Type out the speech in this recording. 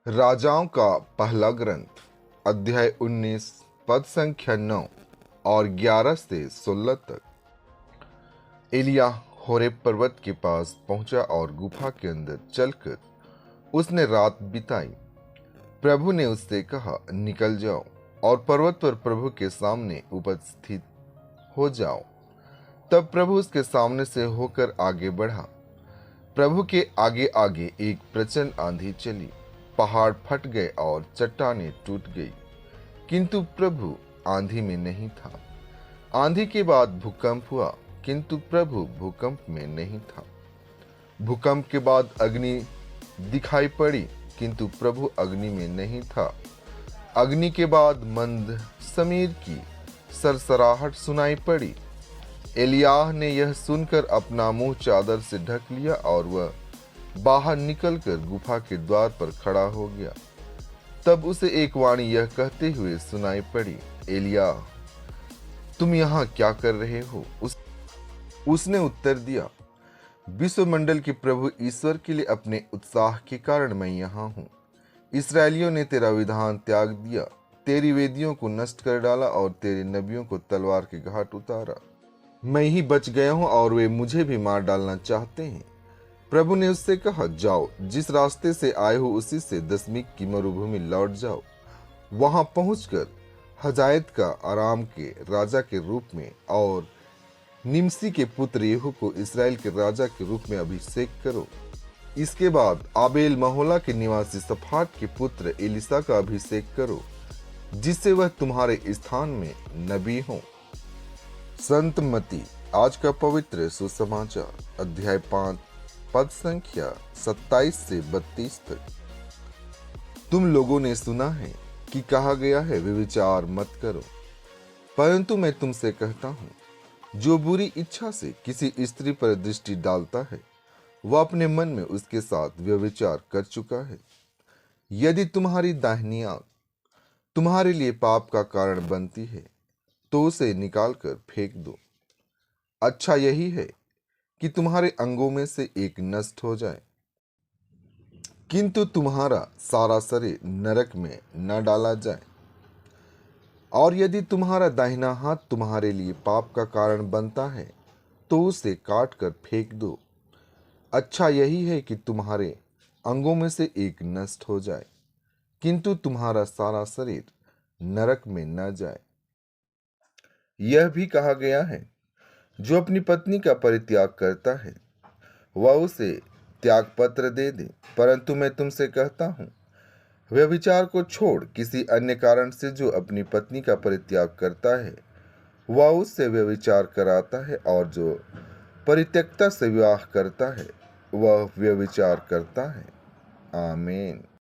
राजाओं का पहला ग्रंथ अध्याय 19 पद संख्या 9 और 11 से 16 तक। एलिया होरेब पर्वत के पास पहुंचा और गुफा के अंदर चलकर उसने रात बिताई। प्रभु ने उससे कहा, निकल जाओ और पर्वत पर प्रभु के सामने उपस्थित हो जाओ। तब प्रभु उसके सामने से होकर आगे बढ़ा। प्रभु के आगे आगे एक प्रचंड आंधी चली, पहाड़ फट गए और चट्टानें टूट गई, किंतु प्रभु आंधी में नहीं था। आंधी के बाद भूकंप हुआ, किंतु प्रभु भूकंप में नहीं था। भूकंप के बाद अग्नि दिखाई पड़ी, किंतु प्रभु अग्नि में नहीं था। अग्नि के बाद मंद समीर की सरसराहट सुनाई पड़ी। एलियाह ने यह सुनकर अपना मुंह चादर से ढक लिया और वह बाहर निकलकर गुफा के द्वार पर खड़ा हो गया। तब उसे एक वाणी यह कहते हुए सुनाई पड़ी, एलियाह, तुम यहाँ क्या कर रहे हो? उसने उत्तर दिया, विश्वमंडल के प्रभु ईश्वर के लिए अपने उत्साह के कारण मैं यहाँ हूँ। इसराइलियों ने तेरा विधान त्याग दिया, तेरी वेदियों को नष्ट कर डाला और तेरे नबियों को तलवार के घाट उतारा। मैं ही बच गया हूँ और वे मुझे भी मार डालना चाहते हैं। प्रभु ने उससे कहा, जाओ, जिस रास्ते से आए हो उसी से दसमीक की मरुभूमि लौट जाओ। वहां पहुंचकर हजायत का आराम के राजा के रूप में और निमसी के पुत्र येहू को इसराइल के राजा के रूप में अभिषेक करो। इसके बाद आबेल महोला के निवासी सफाट के पुत्र एलिसा का अभिषेक करो, जिससे वह तुम्हारे स्थान में नबी हो। संत मती आज का पवित्र सुसमाचार अध्याय 5 पद संख्या 27 से 32 तक। तुम लोगों ने सुना है कि कहा गया है, व्यभिचार मत करो। परंतु मैं तुमसे कहता हूँ, जो बुरी इच्छा से किसी स्त्री पर दृष्टि डालता है, वह अपने मन में उसके साथ व्यभिचार कर चुका है। यदि तुम्हारी दाहिनी आंख तुम्हारे लिए पाप का कारण बनती है, तो उसे निकालकर फेंक दो। अच्छा यही है कि तुम्हारे अंगों में से एक नष्ट हो जाए, किंतु तुम्हारा सारा शरीर नरक में न डाला जाए। और यदि तुम्हारा दाहिना हाथ तुम्हारे लिए पाप का कारण बनता है, तो उसे काट कर फेंक दो। अच्छा यही है कि तुम्हारे अंगों में से एक नष्ट हो जाए, किंतु तुम्हारा सारा शरीर नरक में न जाए। यह भी कहा गया है, जो अपनी पत्नी का परित्याग करता है, वह उसे त्याग पत्र दे दे। परंतु मैं तुमसे कहता हूँ, व्यभिचार को छोड़ किसी अन्य कारण से जो अपनी पत्नी का परित्याग करता है, वह उससे व्यभिचार कराता है, और जो परित्यक्ता से विवाह करता है, वह व्यभिचार करता है। आमीन।